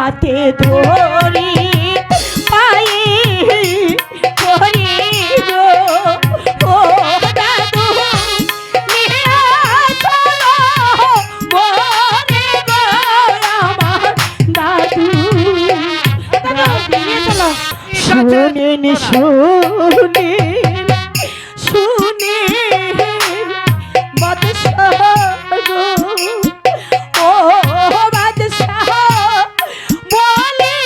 হাতে ধরি পায়ে ধরি গো ও দাদু নিয়ে চলো মনে গো আমার দাদু দাদু নিয়ে চলো শুনেন শুনেন শুনে বাদশাহ গো ও বাদশাহ বলে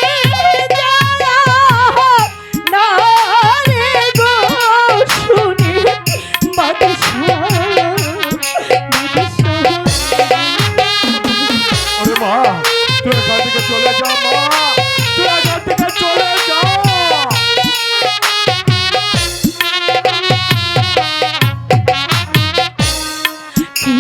যারা না রে গো শুনে বাদশাহ ওরে মা তুই এখান থেকে চলে যা মা তুই এখান থেকে চলে যা কি